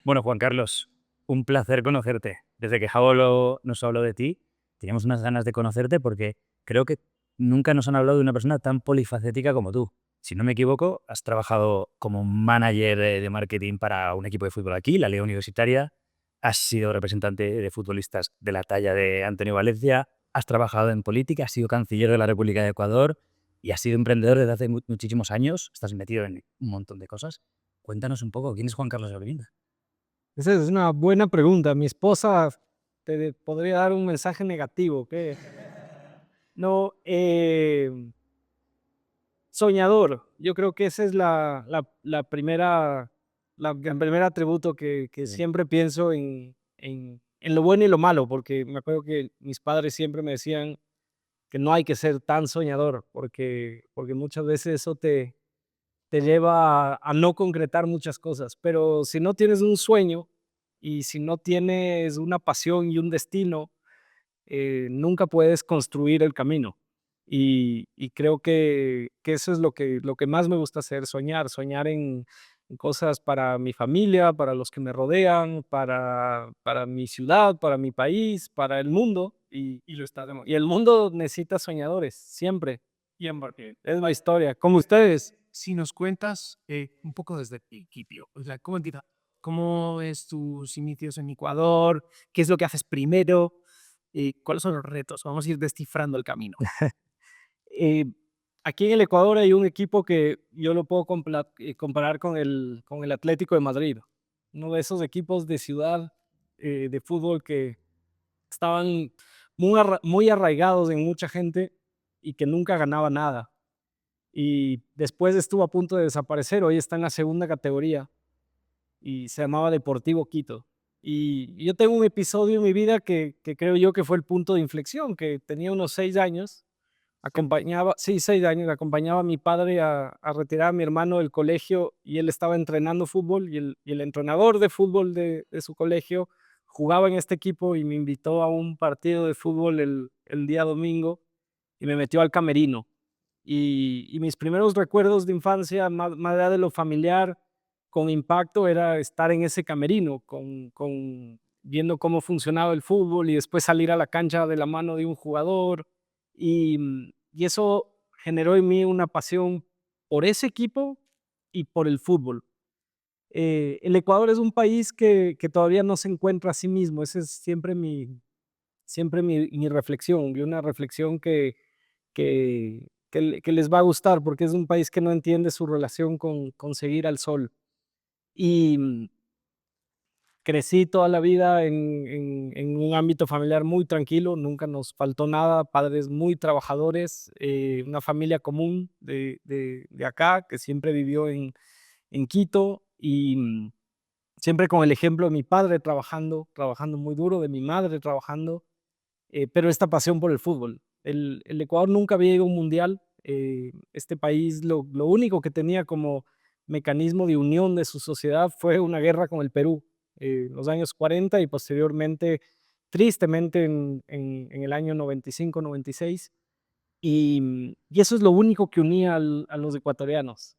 Bueno, Juan Carlos, un placer conocerte. Desde que Javo nos habló de ti, teníamos unas ganas de conocerte porque creo que nunca nos han hablado de una persona tan polifacética como tú. Si no me equivoco, has trabajado como manager de marketing para un equipo de fútbol aquí, la Liga Universitaria, has sido representante de futbolistas de la talla de Antonio Valencia, has trabajado en política, has sido canciller de la República de Ecuador y has sido emprendedor desde hace muchísimos años, estás metido en un montón de cosas. Cuéntanos un poco, ¿quién es Juan Carlos Avelina? Esa es una buena pregunta. Mi esposa te podría dar un mensaje negativo, que no, soñador. Yo creo que esa es la primera, el primer atributo que Sí. siempre pienso en lo bueno y lo malo, porque me acuerdo que mis padres siempre me decían que no hay que ser tan soñador, porque muchas veces eso te lleva a no concretar muchas cosas. Pero si no tienes un sueño y si no tienes una pasión y un destino, nunca puedes construir el camino. Y creo que eso es lo que más me gusta hacer, soñar en cosas para mi familia, para los que me rodean, para mi ciudad, para mi país, para el mundo. Y lo está Y el mundo necesita soñadores, siempre. demostrando. Es la historia, como ustedes. Si nos cuentas un poco desde el principio, o sea, ¿cómo es tus inicios en Ecuador? ¿Qué es lo que haces primero? ¿Cuáles son los retos? Vamos a ir descifrando el camino. Eh, Aquí en el Ecuador hay un equipo que yo lo puedo comparar con el Atlético de Madrid, uno de esos equipos de ciudad de fútbol que estaban muy arraigados en mucha gente y que nunca ganaba nada. Y después estuvo a punto de desaparecer, hoy está en la segunda categoría y se llamaba Deportivo Quito. Y yo tengo un episodio en mi vida que creo yo que fue el punto de inflexión, que tenía unos 6 años. Acompañaba, sí, 6 años, acompañaba a mi padre a retirar a mi hermano del colegio y él estaba entrenando fútbol y el entrenador de fútbol de su colegio jugaba en este equipo y me invitó a un partido de fútbol el día domingo y me metió al camerino. Y mis primeros recuerdos de infancia, más allá de lo familiar, con impacto, era estar en ese camerino, viendo cómo funcionaba el fútbol y después salir a la cancha de la mano de un jugador. Y eso generó en mí una pasión por ese equipo y por el fútbol. El Ecuador es un país que todavía no se encuentra a sí mismo. Esa es siempre mi reflexión, y una reflexión que les va a gustar, porque es un país que no entiende su relación con seguir al sol. Y crecí toda la vida en un ámbito familiar muy tranquilo, nunca nos faltó nada, padres muy trabajadores, una familia común de acá, que siempre vivió en Quito, y siempre con el ejemplo de mi padre trabajando muy duro, de mi madre trabajando, pero esta pasión por el fútbol. El Ecuador nunca había ido a un mundial. Este país lo único que tenía como mecanismo de unión de su sociedad fue una guerra con el Perú en los años 40 y posteriormente, tristemente, en el año 95, 96. Y eso es lo único que unía a los ecuatorianos.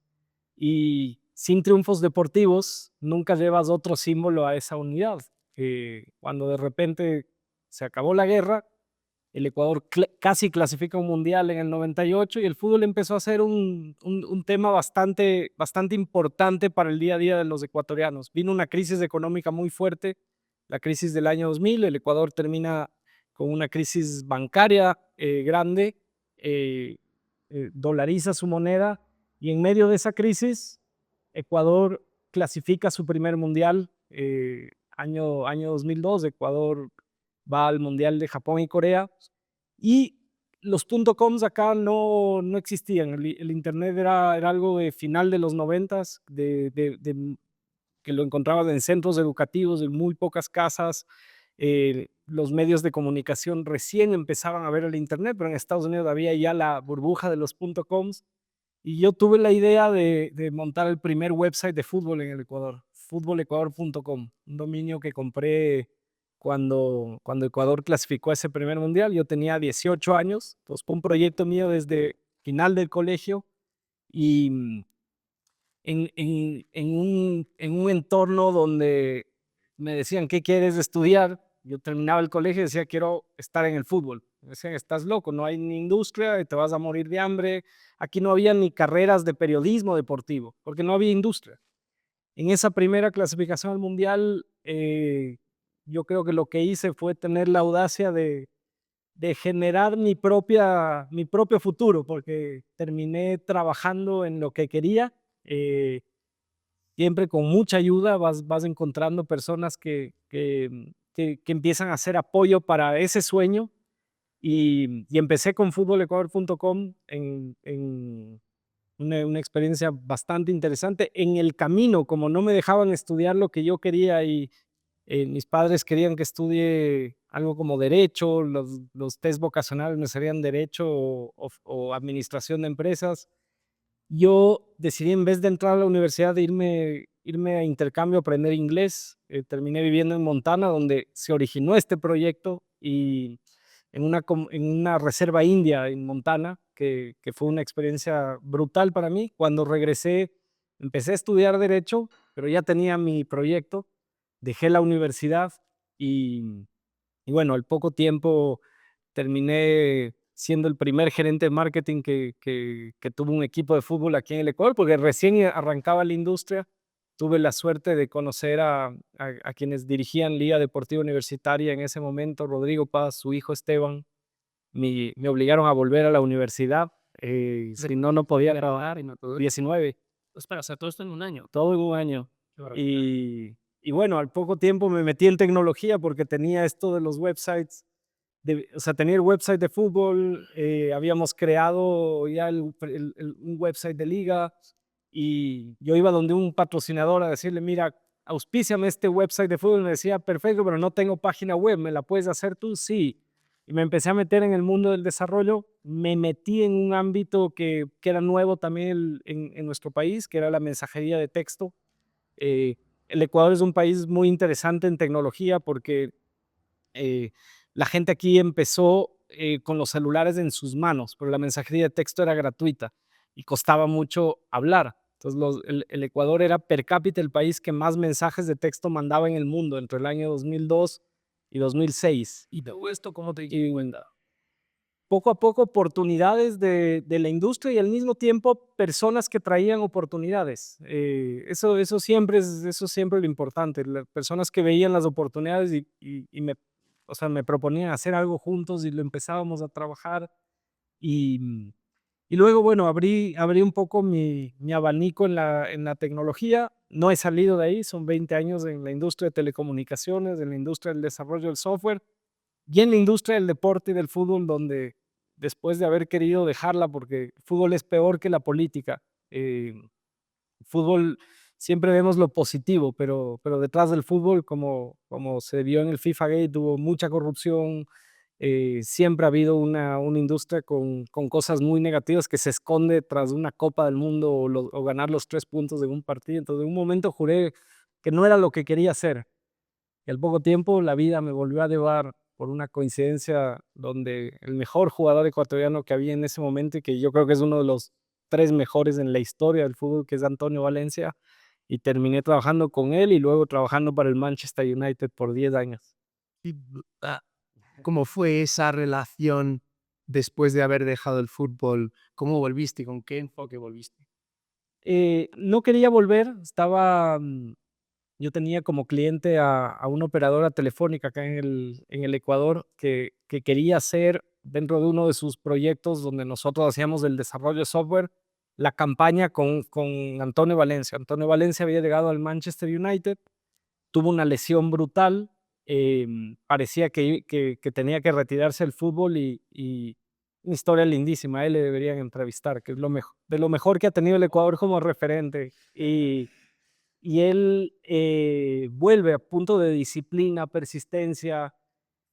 Y sin triunfos deportivos, nunca llevas otro símbolo a esa unidad. Cuando de repente se acabó la guerra, el Ecuador casi clasifica un mundial en el 98 y el fútbol empezó a ser un tema bastante importante para el día a día de los ecuatorianos. Vino una crisis económica muy fuerte, la crisis del año 2000, el Ecuador termina con una crisis bancaria grande, eh, dolariza su moneda y en medio de esa crisis, Ecuador clasifica su primer mundial, año 2002, Ecuador va al mundial de Japón y Corea y los .coms acá no existían, el internet era algo de final de los noventas, que lo encontrabas en centros educativos, en muy pocas casas. Los medios de comunicación recién empezaban a ver el internet, pero en Estados Unidos había ya la burbuja de los .coms y yo tuve la idea de montar el primer website de fútbol en el Ecuador, futbolecuador.com, un dominio que compré cuando Ecuador clasificó a ese primer mundial. Yo tenía 18 años, entonces fue un proyecto mío desde final del colegio y en un entorno donde me decían, ¿qué quieres estudiar? Yo terminaba el colegio y decía, quiero estar en el fútbol. Me decían, estás loco, no hay ni industria y te vas a morir de hambre. Aquí no había ni carreras de periodismo deportivo, porque no había industria. En esa primera clasificación al mundial, yo creo que lo que hice fue tener la audacia de generar mi propio futuro, porque terminé trabajando en lo que quería. Siempre con mucha ayuda vas encontrando personas que empiezan a hacer apoyo para ese sueño. Y empecé con futbolecuador.com en una experiencia bastante interesante. En el camino, como no me dejaban estudiar lo que yo quería y mis padres querían que estudie algo como derecho, los test vocacionales me serían derecho o administración de empresas. Yo decidí, en vez de entrar a la universidad, de irme a intercambio a aprender inglés. Terminé viviendo en Montana, donde se originó este proyecto, y en una reserva india en Montana, que fue una experiencia brutal para mí. Cuando regresé, empecé a estudiar derecho, pero ya tenía mi proyecto, dejé la universidad y bueno, al poco tiempo terminé siendo el primer gerente de marketing que tuvo un equipo de fútbol aquí en el Ecuador, porque recién arrancaba la industria. Tuve la suerte de conocer a quienes dirigían Liga Deportiva Universitaria en ese momento, Rodrigo Paz, su hijo Esteban. Me obligaron a volver a la universidad, si no, no podía grabar. Y no todo. 19, Espera, o sea, todo esto en un año. todo en un año. Qué barbaridad. Y bueno, al poco tiempo me metí en tecnología porque tenía esto de los websites. O sea, tenía el website de fútbol, habíamos creado ya un website de liga, y yo iba donde un patrocinador a decirle, mira, auspíciame este website de fútbol. Me decía, perfecto, pero no tengo página web, ¿me la puedes hacer tú? Sí. Y me empecé a meter en el mundo del desarrollo. Me metí en un ámbito que era nuevo también en nuestro país, que era la mensajería de texto. El Ecuador es un país muy interesante en tecnología porque la gente aquí empezó con los celulares en sus manos, pero la mensajería de texto era gratuita y costaba mucho hablar. Entonces, el Ecuador era per cápita el país que más mensajes de texto mandaba en el mundo entre el año 2002 y 2006. ¿Y todo esto cómo te Y diste cuenta? poco a poco, oportunidades de la industria y al mismo tiempo personas que traían oportunidades. Eso siempre es lo importante. Las personas que veían las oportunidades o sea, me proponían hacer algo juntos y lo empezábamos a trabajar. Y luego, bueno, abrí un poco mi abanico en la tecnología. No he salido de ahí, son 20 años en la industria de telecomunicaciones, en la industria del desarrollo del software y en la industria del deporte y del fútbol, donde después de haber querido dejarla, porque el fútbol es peor que la política. Fútbol, siempre vemos lo positivo, pero detrás del fútbol, como se vio en el FIFA Gate, hubo mucha corrupción. Siempre ha habido una industria con cosas muy negativas que se esconde tras una Copa del Mundo o ganar los 3 puntos de un partido. Entonces, en un momento juré que no era lo que quería hacer. Y al poco tiempo la vida me volvió a llevar, por una coincidencia, donde el mejor jugador ecuatoriano que había en ese momento, y que yo creo que es uno de los 3 mejores en la historia del fútbol, que es Antonio Valencia, y terminé trabajando con él y luego trabajando para el Manchester United por 10 años. Y, ¿cómo fue esa relación después de haber dejado el fútbol? ¿Cómo volviste y con qué enfoque volviste? No quería volver, yo tenía como cliente a una operadora telefónica acá en el Ecuador que quería hacer, dentro de uno de sus proyectos donde nosotros hacíamos el desarrollo de software, la campaña con Antonio Valencia. Antonio Valencia había llegado al Manchester United, tuvo una lesión brutal, parecía que tenía que retirarse del fútbol y una historia lindísima. A él le deberían entrevistar, que es de lo mejor que ha tenido el Ecuador como referente. Y él vuelve a punto de disciplina, persistencia.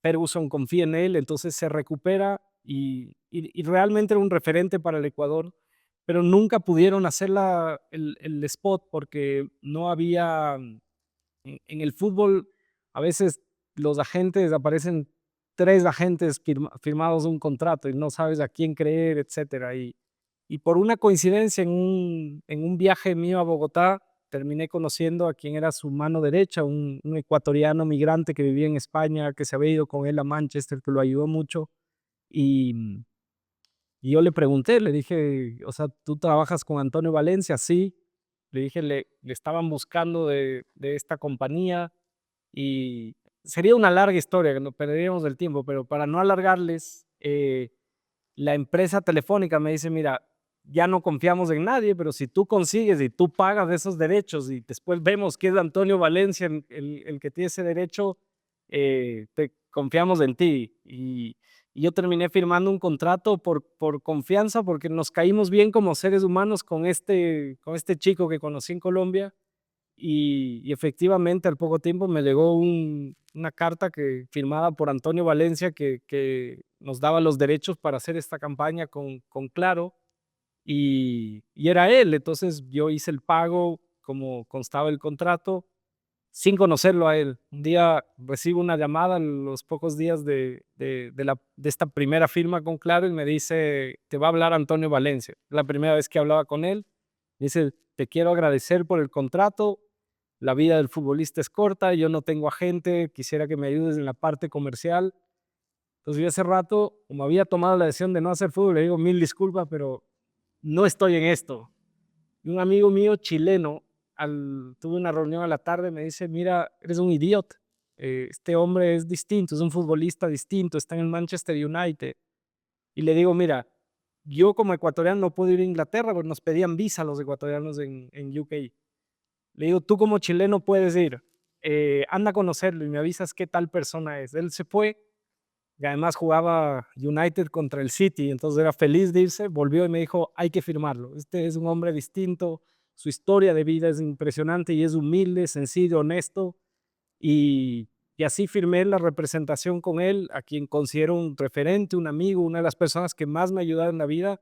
Ferguson confía en él, entonces se recupera y realmente era un referente para el Ecuador, pero nunca pudieron hacer el spot porque no había. En el fútbol, a veces los agentes, aparecen 3 agentes firmados un contrato y no sabes a quién creer, etcétera. Y por una coincidencia en un viaje mío a Bogotá, terminé conociendo a quien era su mano derecha, un ecuatoriano migrante que vivía en España, que se había ido con él a Manchester, que lo ayudó mucho. Y, y yo le pregunté, le dije, o sea, ¿tú trabajas con Antonio Valencia? Sí. Le dije, le estaban buscando de esta compañía y sería una larga historia, que nos perderíamos el tiempo, pero para no alargarles, la empresa telefónica me dice, mira, ya no confiamos en nadie, pero si tú consigues y tú pagas esos derechos y después vemos que es Antonio Valencia el que tiene ese derecho, te confiamos en ti. Y yo terminé firmando un contrato por confianza, porque nos caímos bien como seres humanos con este chico que conocí en Colombia. Y efectivamente al poco tiempo me llegó una carta firmada por Antonio Valencia que nos daba los derechos para hacer esta campaña con Claro y era él. Entonces yo hice el pago como constaba el contrato sin conocerlo a él. Un día recibo una llamada en los pocos días de esta primera firma con Claro y me dice, te va a hablar Antonio Valencia. La primera vez que hablaba con él, me dice, te quiero agradecer por el contrato. La vida del futbolista es corta, yo no tengo agente, quisiera que me ayudes en la parte comercial. Entonces yo hace rato, como había tomado la decisión de no hacer fútbol, le digo mil disculpas, pero no estoy en esto. Y un amigo mío chileno, tuve una reunión a la tarde, me dice, mira, eres un idiota. Este hombre es distinto, es un futbolista distinto, está en el Manchester United. Y le digo, mira, yo como ecuatoriano no puedo ir a Inglaterra porque nos pedían visa los ecuatorianos en UK. Le digo, tú como chileno puedes ir, anda a conocerlo y me avisas qué tal persona es. Él se fue y además jugaba United contra el City, entonces era feliz de irse, volvió y me dijo, hay que firmarlo. Este es un hombre distinto, su historia de vida es impresionante y es humilde, sencillo, honesto. Y así firmé la representación con él, a quien considero un referente, un amigo, una de las personas que más me ha ayudado en la vida,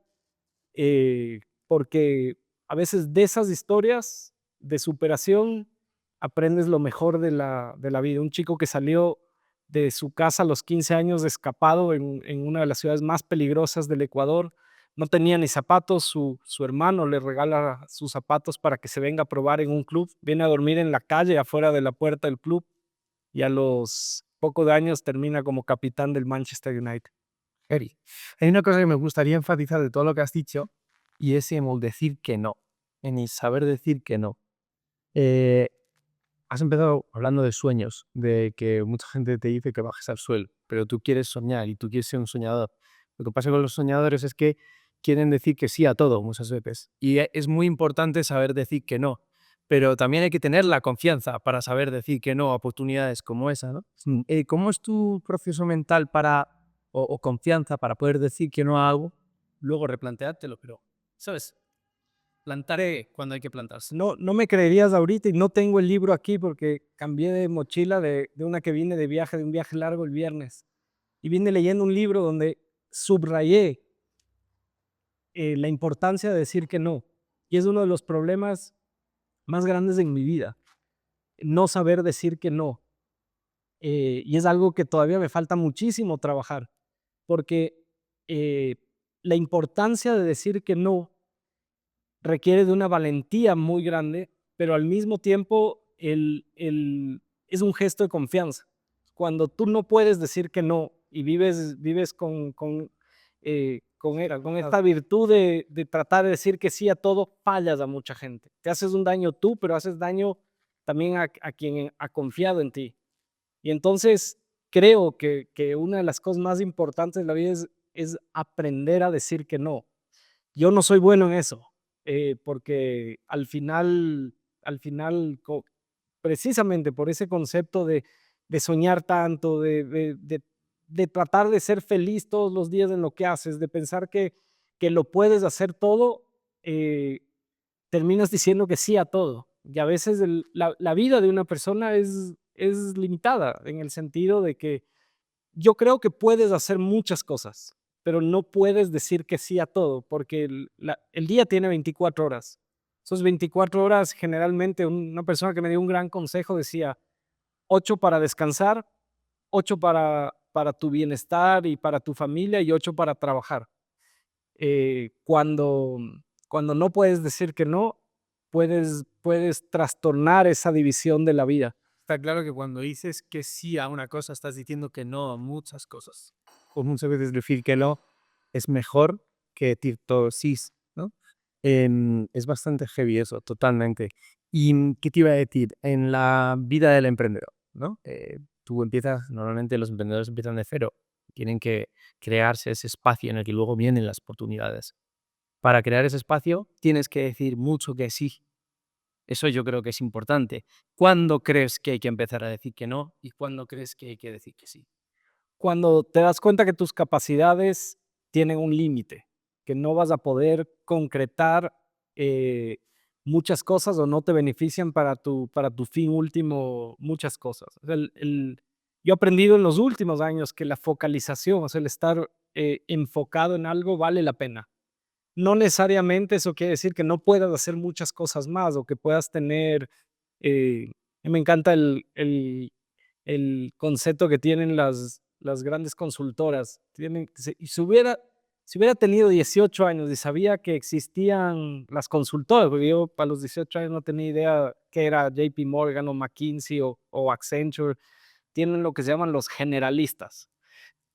porque a veces de esas historias de superación aprendes lo mejor de la vida. Un chico que salió de su casa a los 15 años escapado en una de las ciudades más peligrosas del Ecuador, no tenía ni zapatos, su hermano le regala sus zapatos para que se venga a probar en un club, viene a dormir en la calle afuera de la puerta del club y a los pocos de años termina como capitán del Manchester United. Eri, hay una cosa que me gustaría enfatizar de todo lo que has dicho y es en el decir que no, en el saber decir que no. Eh, Has empezado hablando de sueños, de que mucha gente te dice que bajes al suelo, pero tú quieres soñar y tú quieres ser un soñador. Lo que pasa con los soñadores es que quieren decir que sí a todo muchas veces. Y es muy importante saber decir que no, pero también hay que tener la confianza para saber decir que no a oportunidades como esa, ¿no? ¿Cómo es tu proceso mental o confianza para poder decir que no a algo, luego replanteártelo, pero, ¿sabes? Plantaré cuando hay que plantarse. No me creerías ahorita y no tengo el libro aquí porque cambié de mochila de una que vine de viaje, de un viaje largo el viernes. Y vine leyendo un libro donde subrayé la importancia de decir que no. Y es uno de los problemas más grandes en mi vida, no saber decir que no. Y es algo que todavía me falta muchísimo trabajar, porque la importancia de decir que no requiere de una valentía muy grande, pero al mismo tiempo es un gesto de confianza. Cuando tú no puedes decir que no y vives con esta virtud de tratar de decir que sí a todo, fallas a mucha gente. Te haces un daño tú, pero haces daño también a quien ha confiado en ti. Y entonces creo que una de las cosas más importantes de la vida es aprender a decir que no. Yo no soy bueno en eso, porque al final, precisamente por ese concepto de soñar tanto, de tratar de ser feliz todos los días en lo que haces, de pensar que lo puedes hacer todo, terminas diciendo que sí a todo. Y a veces la vida de una persona es limitada en el sentido de que yo creo que puedes hacer muchas cosas, pero no puedes decir que sí a todo, porque el día tiene 24 horas. Esos 24 horas, generalmente, una persona que me dio un gran consejo decía, 8 para descansar, 8 para tu bienestar y para tu familia y 8 para trabajar. Cuando no puedes decir que no, puedes puedes trastornar esa división de la vida. Está claro que cuando dices que sí a una cosa, estás diciendo que no a muchas cosas. O muchas veces decir que no es mejor que decir todo sí, ¿no? Es bastante heavy eso, totalmente. ¿Y qué te iba a decir? En la vida del emprendedor, ¿no? Tú empiezas, normalmente los emprendedores empiezan de cero, tienen que crearse ese espacio en el que luego vienen las oportunidades. Para crear ese espacio tienes que decir mucho que sí. Eso yo creo que es importante. ¿Cuándo crees que hay que empezar a decir que no y cuándo crees que hay que decir que sí? Cuando te das cuenta que tus capacidades tienen un límite, que no vas a poder concretar eh, muchas cosas o no te benefician para tu fin último muchas cosas. O sea, yo he aprendido en los últimos años que la focalización, o sea, el estar enfocado en algo vale la pena. No necesariamente eso quiere decir que no puedas hacer muchas cosas más o que puedas tener, me encanta el concepto que tienen las grandes consultoras. Y si hubiera tenido 18 años y sabía que existían las consultoras, porque yo para los 18 años no tenía idea qué era JP Morgan o McKinsey o Accenture, tienen lo que se llaman los generalistas.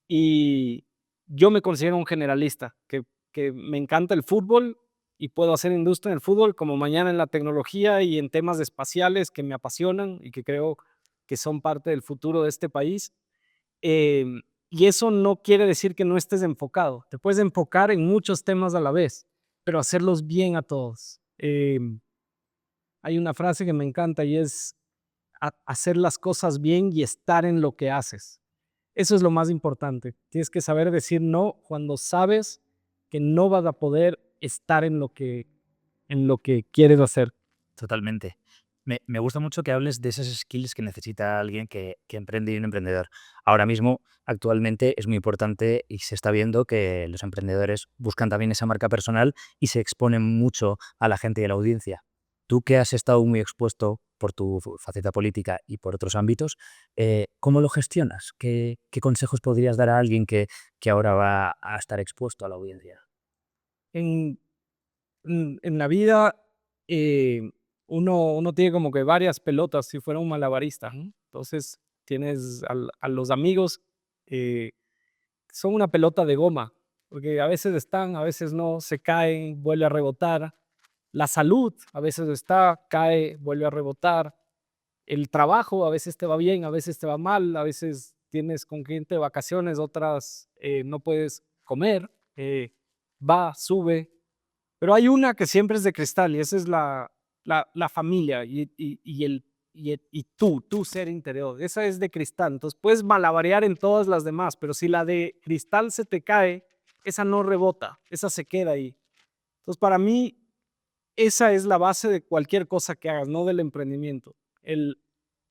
Y yo me considero un generalista, que me encanta el fútbol y puedo hacer industria en el fútbol como mañana en la tecnología y en temas espaciales que me apasionan y que creo que son parte del futuro de este país. Y eso no quiere decir que no estés enfocado. Te puedes enfocar en muchos temas a la vez, pero hacerlos bien a todos. Hay una frase que me encanta y es hacer las cosas bien y estar en lo que haces. Eso es lo más importante. Tienes que saber decir no cuando sabes que no vas a poder estar en lo que quieres hacer. Totalmente. Me gusta mucho que hables de esas skills que necesita alguien que emprende y un emprendedor. Ahora mismo, actualmente, es muy importante y se está viendo que los emprendedores buscan también esa marca personal y se exponen mucho a la gente y a la audiencia. Tú que has estado muy expuesto por tu faceta política y por otros ámbitos, ¿cómo lo gestionas? ¿Qué consejos podrías dar a alguien que ahora va a estar expuesto a la audiencia? En, en la vida, eh, uno tiene como que varias pelotas si fuera un malabarista, ¿no? Entonces, tienes a los amigos, eh, son una pelota de goma, porque a veces están, a veces no, se caen, vuelve a rebotar. La salud a veces está, cae, vuelve a rebotar. El trabajo a veces te va bien, a veces te va mal, a veces tienes con cliente de vacaciones, otras no puedes comer, va, sube. Pero hay una que siempre es de cristal y esa es la familia y tu ser interior. Esa es de cristal. Entonces puedes malabarear en todas las demás, pero si la de cristal se te cae, esa no rebota, esa se queda ahí. Entonces para mí, esa es la base de cualquier cosa que hagas, no del emprendimiento. El,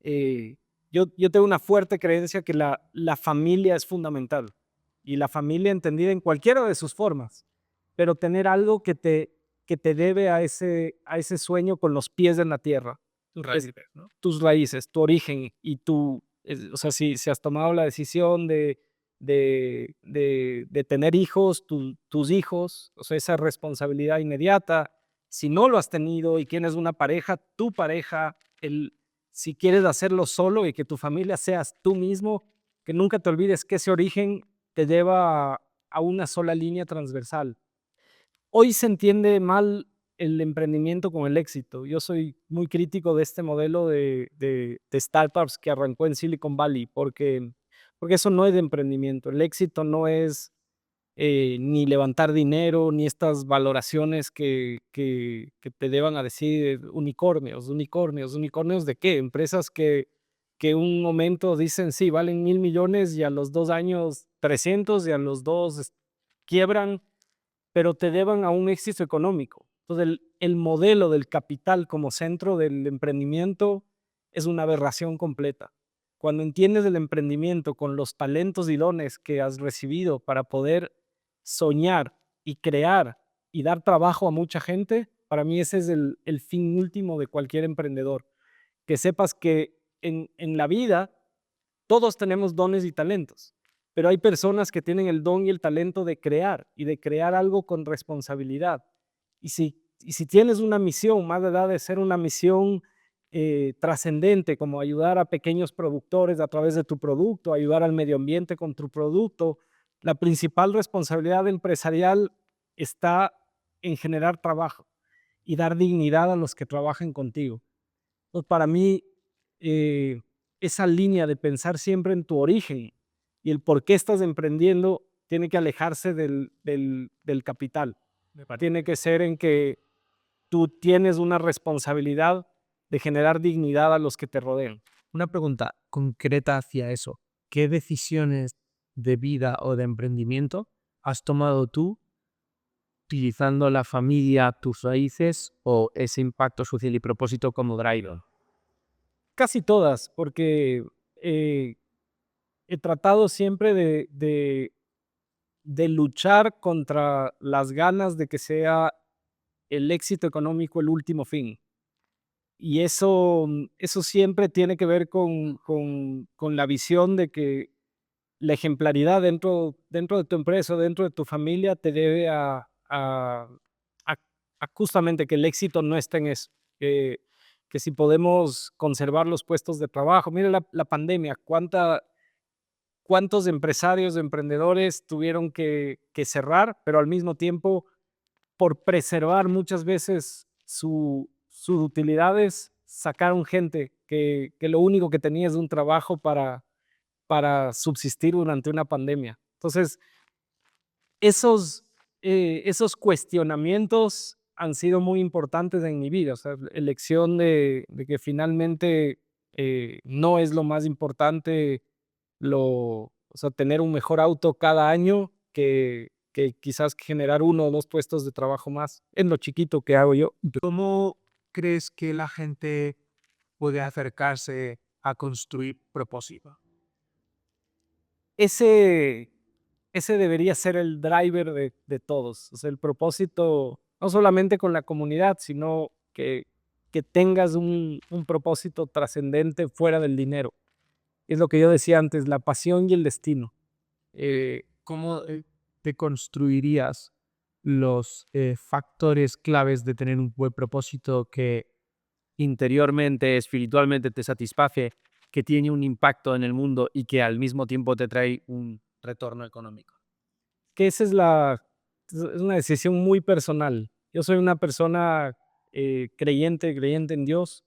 eh, yo tengo una fuerte creencia que la familia es fundamental y la familia entendida en cualquiera de sus formas, pero tener algo que te debe a ese sueño con los pies en la tierra. Tus Es raíces, ¿no? tus raíces, tu origen y o sea, si has tomado la decisión de tener hijos, tus hijos, o sea, esa responsabilidad inmediata. Si no lo has tenido y tienes una pareja, tu pareja, si quieres hacerlo solo y que tu familia seas tú mismo, que nunca te olvides que ese origen te lleva a una sola línea transversal. Hoy se entiende mal el emprendimiento con el éxito. Yo soy muy crítico de este modelo de startups que arrancó en Silicon Valley, porque eso no es de emprendimiento. El éxito no es ni levantar dinero, ni estas valoraciones que te deban a decir unicornios, unicornios, unicornios de qué? Empresas que un momento dicen sí, valen 1.000 millones y a los 2 años 300 y a los dos quiebran, pero te deban a un éxito económico. Entonces, el modelo del capital como centro del emprendimiento es una aberración completa. Cuando entiendes el emprendimiento con los talentos y dones que has recibido para poder soñar y crear y dar trabajo a mucha gente, para mí ese es el fin último de cualquier emprendedor. Que sepas que en la vida todos tenemos dones y talentos, pero hay personas que tienen el don y el talento de crear y de crear algo con responsabilidad. Y si tienes una misión, más allá de ser una misión trascendente, como ayudar a pequeños productores a través de tu producto, ayudar al medio ambiente con tu producto, la principal responsabilidad empresarial está en generar trabajo y dar dignidad a los que trabajan contigo. Entonces, para mí, esa línea de pensar siempre en tu origen y el por qué estás emprendiendo tiene que alejarse del capital. Tiene que ser en que tú tienes una responsabilidad de generar dignidad a los que te rodean. Una pregunta concreta hacia eso. ¿Qué decisiones de vida o de emprendimiento has tomado tú utilizando la familia, tus raíces o ese impacto social y propósito como driver? Casi todas, porque he tratado siempre de luchar contra las ganas de que sea el éxito económico el último fin. Y eso siempre tiene que ver con la visión de que la ejemplaridad dentro de tu empresa, dentro de tu familia, te debe a justamente que el éxito no esté en eso. Que si podemos conservar los puestos de trabajo. Mira la pandemia, cuántos empresarios, emprendedores tuvieron que cerrar, pero al mismo tiempo, por preservar muchas veces sus utilidades, sacaron gente que lo único que tenía es un trabajo para subsistir durante una pandemia. Entonces, esos cuestionamientos han sido muy importantes en mi vida. O sea, elección de que finalmente no es lo más importante o sea, tener un mejor auto cada año que quizás generar 1 o 2 puestos de trabajo más en lo chiquito que hago yo. ¿Cómo crees que la gente puede acercarse a construir propósito? Ese, ese debería ser el driver de todos. O sea, el propósito, no solamente con la comunidad, sino que tengas un propósito trascendente fuera del dinero. Es lo que yo decía antes, la pasión y el destino. ¿Cómo te construirías los factores claves de tener un buen propósito que interiormente, espiritualmente te satisface, que tiene un impacto en el mundo y que al mismo tiempo te trae un retorno económico? Que esa es una decisión muy personal. Yo soy una persona creyente en Dios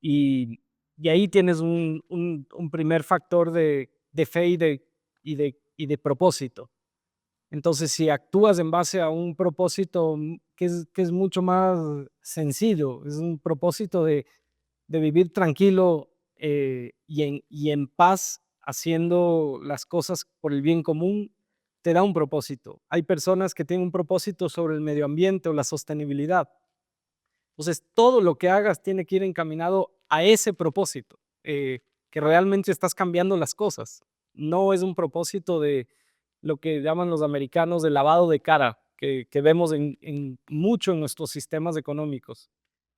y ahí tienes un primer factor de fe y de propósito. Entonces, si actúas en base a un propósito que es mucho más sencillo, es un propósito de vivir tranquilo y en paz, haciendo las cosas por el bien común, te da un propósito. Hay personas que tienen un propósito sobre el medio ambiente o la sostenibilidad. Entonces, todo lo que hagas tiene que ir encaminado a ese propósito, que realmente estás cambiando las cosas. No es un propósito de lo que llaman los americanos de lavado de cara, que vemos mucho en nuestros sistemas económicos.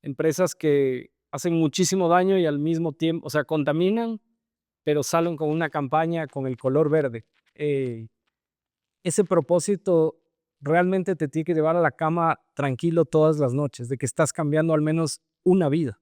Empresas que hacen muchísimo daño y al mismo tiempo, o sea, contaminan, pero salen con una campaña con el color verde. Ese propósito realmente te tiene que llevar a la cama tranquilo todas las noches, de que estás cambiando al menos una vida.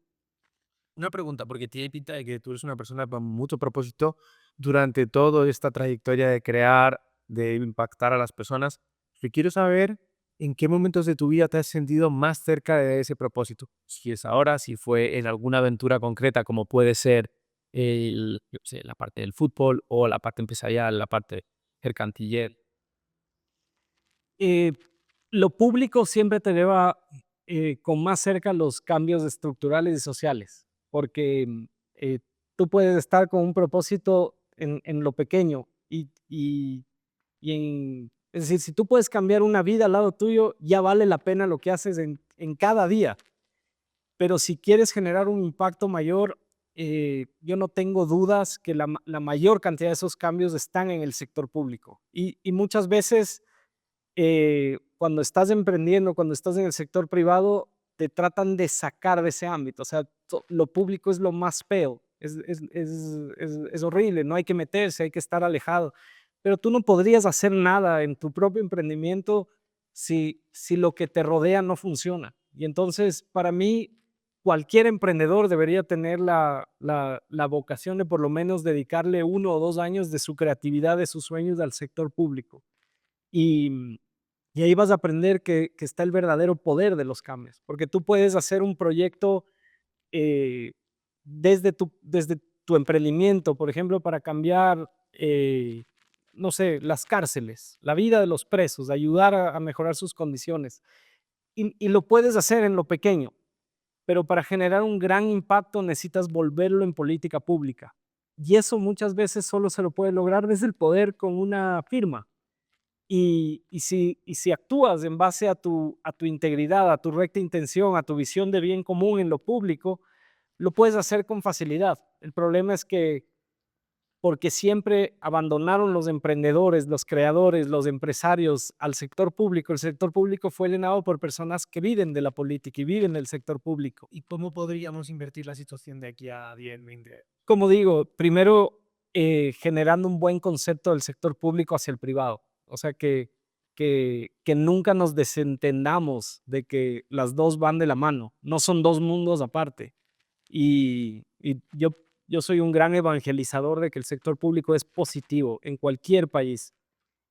Una pregunta, porque tiene pinta de que tú eres una persona con mucho propósito durante toda esta trayectoria de crear, de impactar a las personas. Yo quiero saber en qué momentos de tu vida te has sentido más cerca de ese propósito. Si es ahora, si fue en alguna aventura concreta, como puede ser yo qué sé, la parte del fútbol o la parte empresarial, la parte mercantil. Eh, lo público siempre te lleva con más cerca los cambios estructurales y sociales, porque tú puedes estar con un propósito en lo pequeño es decir, si tú puedes cambiar una vida al lado tuyo, ya vale la pena lo que haces en cada día. Pero si quieres generar un impacto mayor, yo no tengo dudas que la mayor cantidad de esos cambios están en el sector público. Y muchas veces cuando estás emprendiendo, cuando estás en el sector privado, te tratan de sacar de ese ámbito. O sea, lo público es lo más feo, es horrible, no hay que meterse, hay que estar alejado. Pero tú no podrías hacer nada en tu propio emprendimiento si lo que te rodea no funciona. Y entonces, para mí, cualquier emprendedor debería tener la vocación de por lo menos dedicarle 1 o 2 años de su creatividad, de sus sueños al sector público. Y, y ahí vas a aprender que está el verdadero poder de los cambios, porque tú puedes hacer un proyecto eh, desde tu emprendimiento, por ejemplo, para cambiar, no sé, las cárceles, la vida de los presos, ayudar a mejorar sus condiciones. Y lo puedes hacer en lo pequeño, pero para generar un gran impacto necesitas volverlo en política pública. Y eso muchas veces solo se lo puede lograr desde el poder con una firma. Y si actúas en base a tu integridad, a tu recta intención, a tu visión de bien común en lo público, lo puedes hacer con facilidad. El problema es que porque siempre abandonaron los emprendedores, los creadores, los empresarios al sector público. El sector público fue llenado por personas que viven de la política y viven del sector público. ¿Y cómo podríamos invertir la situación de aquí a 10, 20? Como digo, primero generando un buen concepto del sector público hacia el privado. O sea, que nunca nos desentendamos de que las dos van de la mano, no son dos mundos aparte. Y yo soy un gran evangelizador de que el sector público es positivo en cualquier país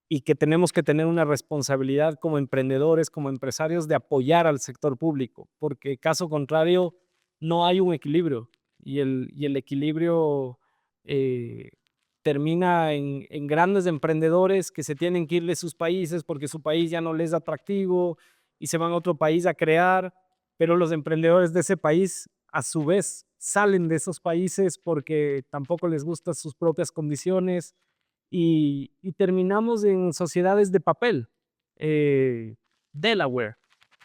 y que tenemos que tener una responsabilidad como emprendedores, como empresarios, de apoyar al sector público, porque caso contrario no hay un equilibrio y el equilibrio eh, termina en grandes emprendedores que se tienen que ir de sus países porque su país ya no les es atractivo y se van a otro país a crear, pero los emprendedores de ese país a su vez salen de esos países porque tampoco les gustan sus propias condiciones y terminamos en sociedades de papel, Delaware.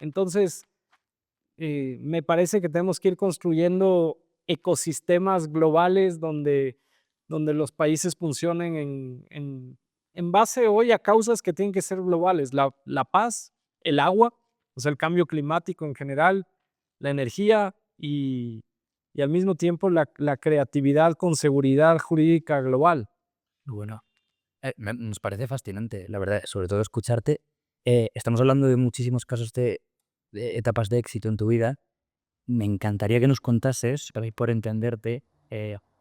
Entonces, me parece que tenemos que ir construyendo ecosistemas globales donde los países funcionen en base hoy a causas que tienen que ser globales. La paz, el agua, o sea, el cambio climático en general, la energía y al mismo tiempo la creatividad con seguridad jurídica global. Bueno, nos parece fascinante, la verdad, sobre todo escucharte. Estamos hablando de muchísimos casos de etapas de éxito en tu vida. Me encantaría que nos contases, para por entenderte,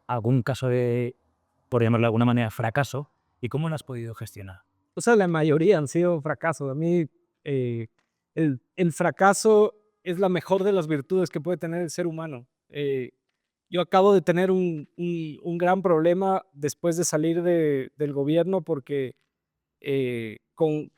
algún caso de, por llamarlo de alguna manera, fracaso y cómo lo has podido gestionar. O sea, la mayoría han sido fracasos. A mí, el fracaso es la mejor de las virtudes que puede tener el ser humano. Yo acabo de tener un gran problema después de salir del gobierno porque con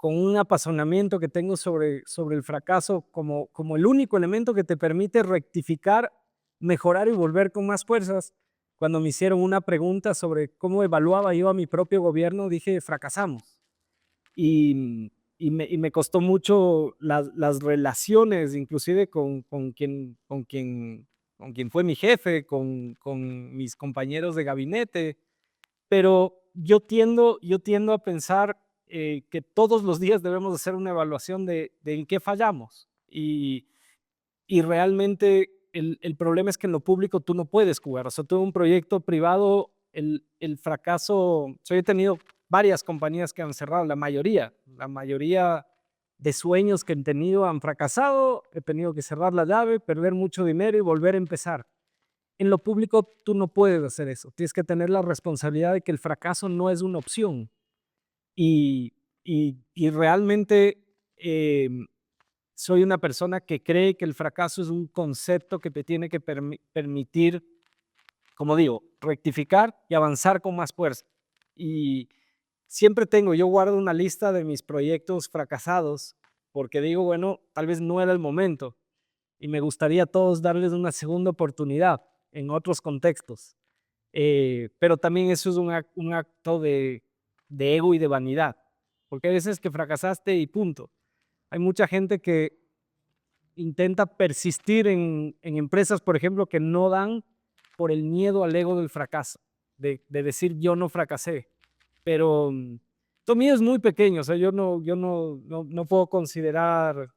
un apasionamiento que tengo sobre el fracaso como el único elemento que te permite rectificar, mejorar y volver con más fuerzas. Cuando me hicieron una pregunta sobre cómo evaluaba yo a mi propio gobierno, dije, fracasamos. Y me costó mucho las relaciones, inclusive con quien fue mi jefe, con mis compañeros de gabinete. Pero yo tiendo a pensar que todos los días debemos hacer una evaluación de en qué fallamos. Y realmente el problema es que en lo público tú no puedes jugar. O sea, tú en un proyecto privado, el fracaso, o sea, yo he tenido varias compañías que han cerrado, la mayoría de sueños que he tenido han fracasado, he tenido que cerrar la llave, perder mucho dinero y volver a empezar. En lo público tú no puedes hacer eso, tienes que tener la responsabilidad de que el fracaso no es una opción. Y realmente soy una persona que cree que el fracaso es un concepto que te tiene que permitir, como digo, rectificar y avanzar con más fuerza. Y siempre yo guardo una lista de mis proyectos fracasados porque digo, bueno, tal vez no era el momento y me gustaría a todos darles una segunda oportunidad en otros contextos. Pero también eso es un acto de ego y de vanidad, porque hay veces que fracasaste y punto. Hay mucha gente que intenta persistir en empresas, por ejemplo, que no dan por el miedo al ego del fracaso, de decir yo no fracasé. Pero lo mío es muy pequeño, o sea, yo no puedo considerar,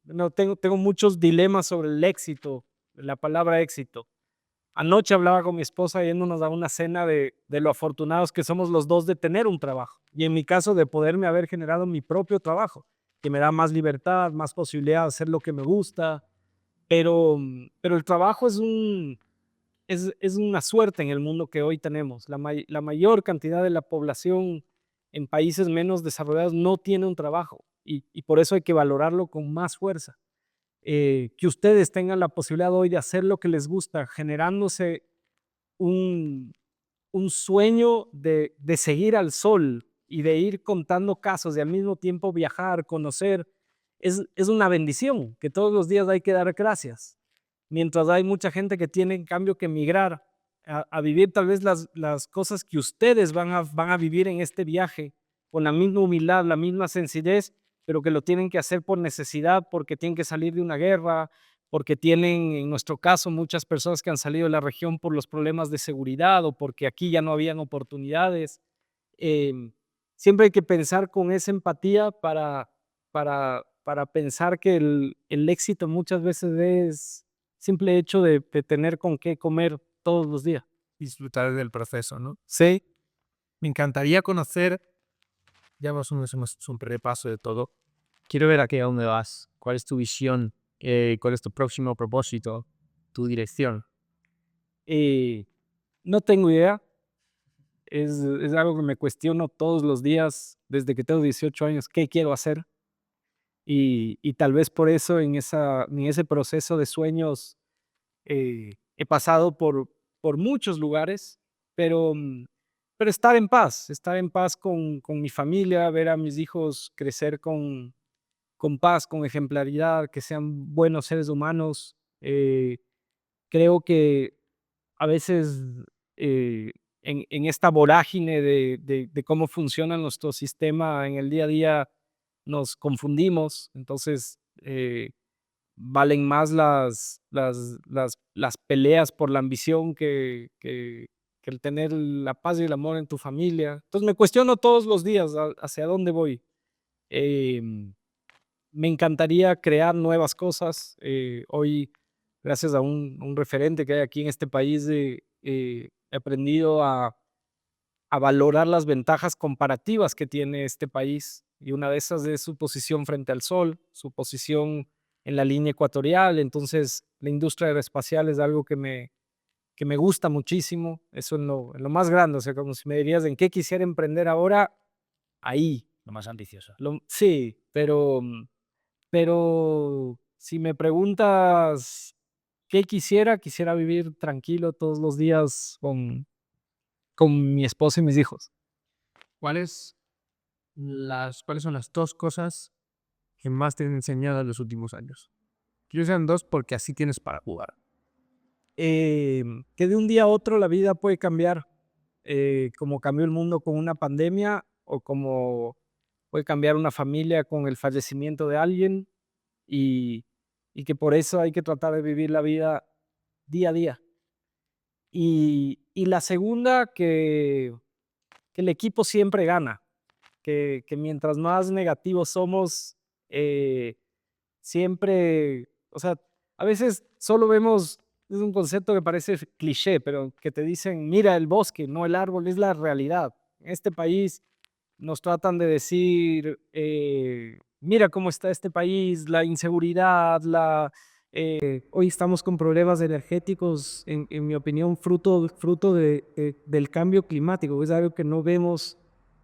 no tengo muchos dilemas sobre el éxito, la palabra éxito. Anoche hablaba con mi esposa yéndonos a una cena de lo afortunados que somos los dos de tener un trabajo y en mi caso de poderme haber generado mi propio trabajo. que me da más libertad, más posibilidad de hacer lo que me gusta, pero el trabajo es una suerte en el mundo que hoy tenemos. La mayor cantidad de la población en países menos desarrollados no tiene un trabajo y por eso hay que valorarlo con más fuerza. Que ustedes tengan la posibilidad hoy de hacer lo que les gusta, generándose un sueño de seguir al sol y de ir contando casos y al mismo tiempo viajar, conocer, es una bendición que todos los días hay que dar gracias. Mientras hay mucha gente que tiene en cambio que emigrar a vivir tal vez las cosas que ustedes van a vivir en este viaje con la misma humildad, la misma sencillez, pero que lo tienen que hacer por necesidad, porque tienen que salir de una guerra, porque tienen, en nuestro caso, muchas personas que han salido de la región por los problemas de seguridad o porque aquí ya no habían oportunidades. Siempre hay que pensar con esa empatía para pensar que el éxito muchas veces es simple hecho de tener con qué comer todos los días. Disfrutar del proceso, ¿no? Sí. Me encantaría conocer, ya hemos hecho un repaso de todo. Quiero ver a dónde vas, cuál es tu visión, cuál es tu próximo propósito, tu dirección. No tengo idea. Es algo que me cuestiono todos los días desde que tengo 18 años, ¿qué quiero hacer? Y tal vez por eso en ese proceso de sueños he pasado por muchos lugares, pero estar en paz con mi familia, ver a mis hijos crecer con paz, con ejemplaridad, que sean buenos seres humanos. Creo que a veces en esta vorágine de cómo funciona nuestro sistema en el día a día nos confundimos, entonces valen más las peleas por la ambición que el tener la paz y el amor en tu familia. Entonces me cuestiono todos los días hacia dónde voy. Me encantaría crear nuevas cosas. Hoy, gracias a un referente que hay aquí en este país, he aprendido a valorar las ventajas comparativas que tiene este país. Y una de esas es su posición frente al sol, su posición en la línea ecuatorial. Entonces, la industria aeroespacial es algo que me gusta muchísimo. Eso en lo más grande. O sea, como si me dirías en qué quisiera emprender ahora, ahí. Lo más ambicioso. Sí, pero si me preguntas qué quisiera vivir tranquilo todos los días con mi esposa y mis hijos. ¿Cuáles son las 2 cosas que más te han enseñado en los últimos años? Quiero que sean 2 porque así tienes para jugar. Que de un día a otro la vida puede cambiar, como cambió el mundo con una pandemia o como puede cambiar una familia con el fallecimiento de alguien y que por eso hay que tratar de vivir la vida día a día. Y la segunda, que el equipo siempre gana, que mientras más negativos somos, siempre, o sea, a veces solo vemos, es un concepto que parece cliché, pero que te dicen, mira el bosque, no el árbol, es la realidad. En este país nos tratan de decir, mira cómo está este país, la inseguridad, hoy estamos con problemas energéticos, en mi opinión, fruto del cambio climático. Es algo que no vemos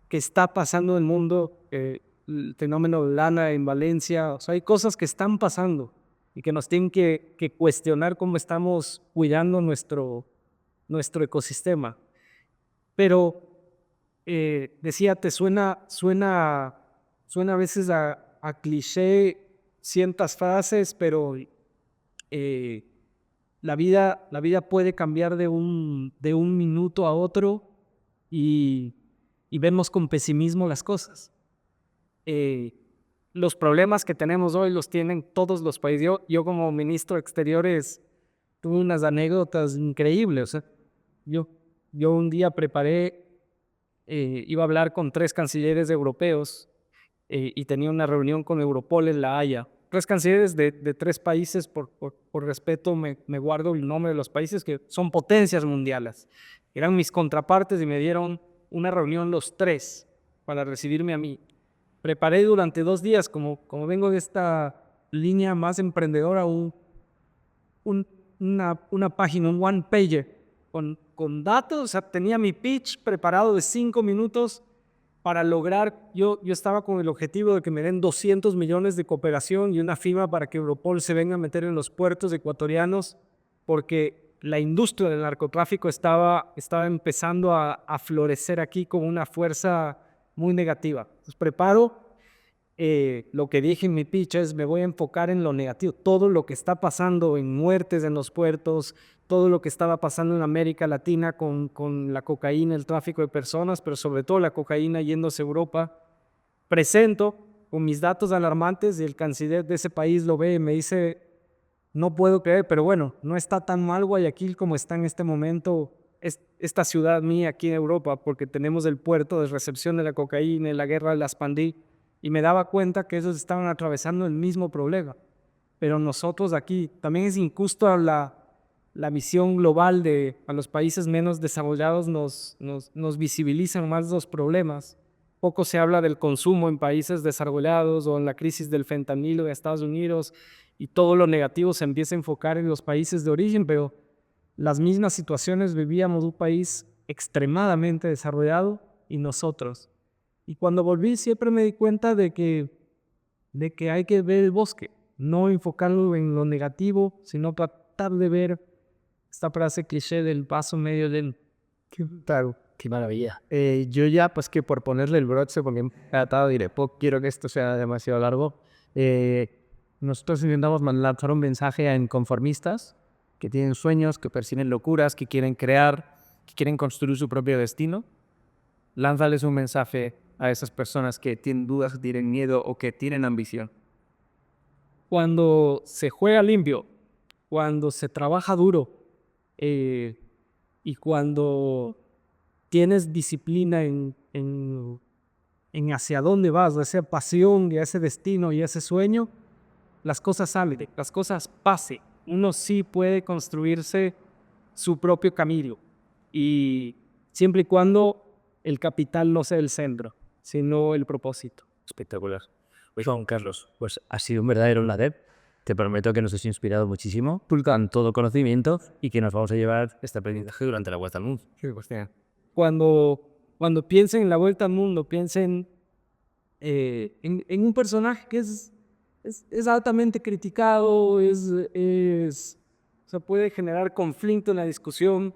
que está pasando en el mundo, el fenómeno Lana en Valencia. O sea, hay cosas que están pasando y que nos tienen que cuestionar cómo estamos cuidando nuestro ecosistema. Pero decía, suena a veces a cliché ciertas frases, pero la vida puede cambiar de un minuto a otro y vemos con pesimismo las cosas. Los problemas que tenemos hoy los tienen todos los países. Yo como ministro de Exteriores tuve unas anécdotas increíbles. O sea, yo un día iba a hablar con 3 cancilleres europeos y tenía una reunión con Europol en La Haya. 3 cancilleres de 3 países, por respeto me guardo el nombre de los países que son potencias mundiales. Eran mis contrapartes y me dieron una reunión los 3 para recibirme a mí. preparé durante 2 días, como vengo de esta línea más emprendedora, una página, un one pager con datos. O sea, tenía mi pitch preparado de 5 minutos para lograr. Yo estaba con el objetivo de que me den 200 millones de cooperación y una firma para que Europol se venga a meter en los puertos ecuatorianos, porque la industria del narcotráfico estaba empezando a florecer aquí con una fuerza muy negativa. Entonces preparo. Lo que dije en mi pitch es: me voy a enfocar en lo negativo, todo lo que está pasando en muertes en los puertos, todo lo que estaba pasando en América Latina con la cocaína, el tráfico de personas, pero sobre todo la cocaína yéndose a Europa. Presento con mis datos alarmantes y el canciller de ese país lo ve y me dice: no puedo creer, pero bueno, no está tan mal Guayaquil como está en este momento esta ciudad mía aquí en Europa, porque tenemos el puerto de recepción de la cocaína y la guerra de las pandillas. Y me daba cuenta que ellos estaban atravesando el mismo problema. Pero nosotros aquí, también es injusto la visión global de a los países menos desarrollados nos visibilizan más los problemas. Poco se habla del consumo en países desarrollados o en la crisis del fentanilo de Estados Unidos, y todo lo negativo se empieza a enfocar en los países de origen, pero las mismas situaciones vivíamos un país extremadamente desarrollado y nosotros. Y cuando volví siempre me di cuenta de que hay que ver el bosque, no enfocarlo en lo negativo, sino tratar de ver esta frase cliché del vaso medio lleno. Claro. Qué maravilla. Yo ya, pues que por ponerle el broche, porque he tratado, diré, quiero que esto sea demasiado largo. Nosotros intentamos lanzar un mensaje a inconformistas que tienen sueños, que persiguen locuras, que quieren crear, que quieren construir su propio destino. Lánzales un mensaje a esas personas que tienen dudas, que tienen miedo o que tienen ambición. Cuando se juega limpio, cuando se trabaja duro, y cuando tienes disciplina en hacia dónde vas, esa pasión y ese destino y ese sueño, las cosas salen, las cosas pasen. Uno sí puede construirse su propio camino, y siempre y cuando el capital no sea el centro, sino el propósito. Espectacular. Oye, Juan Carlos, pues ha sido un verdadero placer. Te prometo que nos has inspirado muchísimo con todo conocimiento y que nos vamos a llevar este aprendizaje durante la vuelta al mundo. Qué cuestión. Cuando piensen en la vuelta al mundo, piensen en un personaje que es altamente criticado, o sea, puede generar conflicto en la discusión.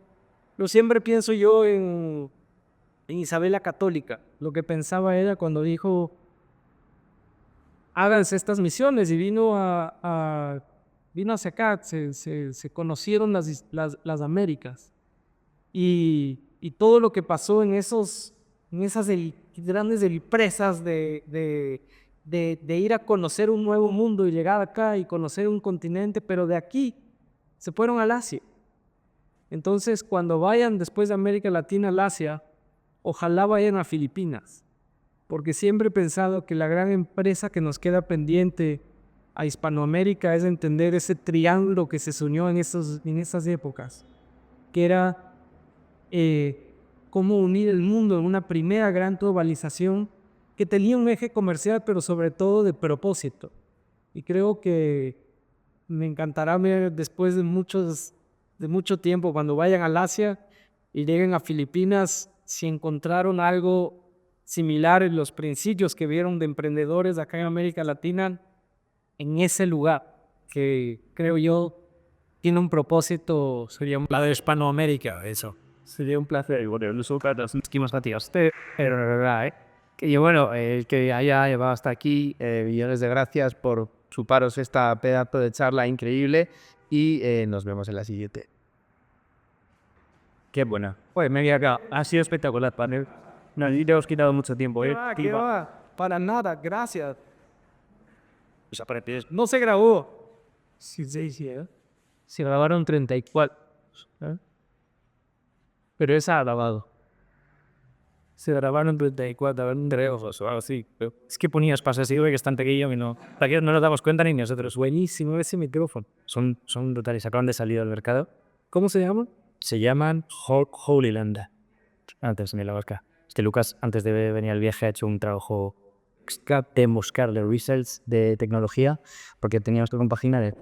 Pero siempre pienso yo en Isabel la Católica. Lo que pensaba ella cuando dijo: háganse estas misiones, y vino hacia acá, se conocieron las Américas. Y todo lo que pasó en esas grandes empresas de ir a conocer un nuevo mundo y llegar acá y conocer un continente, pero de aquí se fueron al Asia. Entonces, cuando vayan después de América Latina al Asia, ojalá vayan a Filipinas, porque siempre he pensado que la gran empresa que nos queda pendiente a Hispanoamérica es entender ese triángulo que se soñó en esas épocas, que era cómo unir el mundo en una primera gran globalización que tenía un eje comercial, pero sobre todo de propósito. Y creo que me encantará ver después de mucho tiempo, cuando vayan al Asia y lleguen a Filipinas, si encontraron algo similar en los principios que vieron de emprendedores acá en América Latina, en ese lugar, que creo yo tiene un propósito. La de Hispanoamérica, eso. Sería un placer. Bueno, nosotros esquimos a ti. Pero de verdad, que bueno, el que haya llevado hasta aquí, millones de gracias por chuparos esta pedazo de charla increíble, y nos vemos en la siguiente. Qué buena. Pues me acá. Ha sido espectacular, panel. Nos hemos quitado mucho tiempo. ¿Qué va? Para nada, gracias. Desapareces. No se grabó. Sí, se grabaron 34. Pero esa ha grabado. Se grabaron 34, a ver, entre ojos o algo así. Pero es que ponías pases así, que están pequeño y no nos damos cuenta ni nosotros. Buenísimo ese micrófono. Son brutales, acaban de salir al mercado. ¿Cómo se llama? Se llaman Holy Land. Antes de la vasca. Es que Lucas, antes de venir al viaje, ha hecho un trabajo extra de buscar los results de tecnología, porque teníamos que compaginar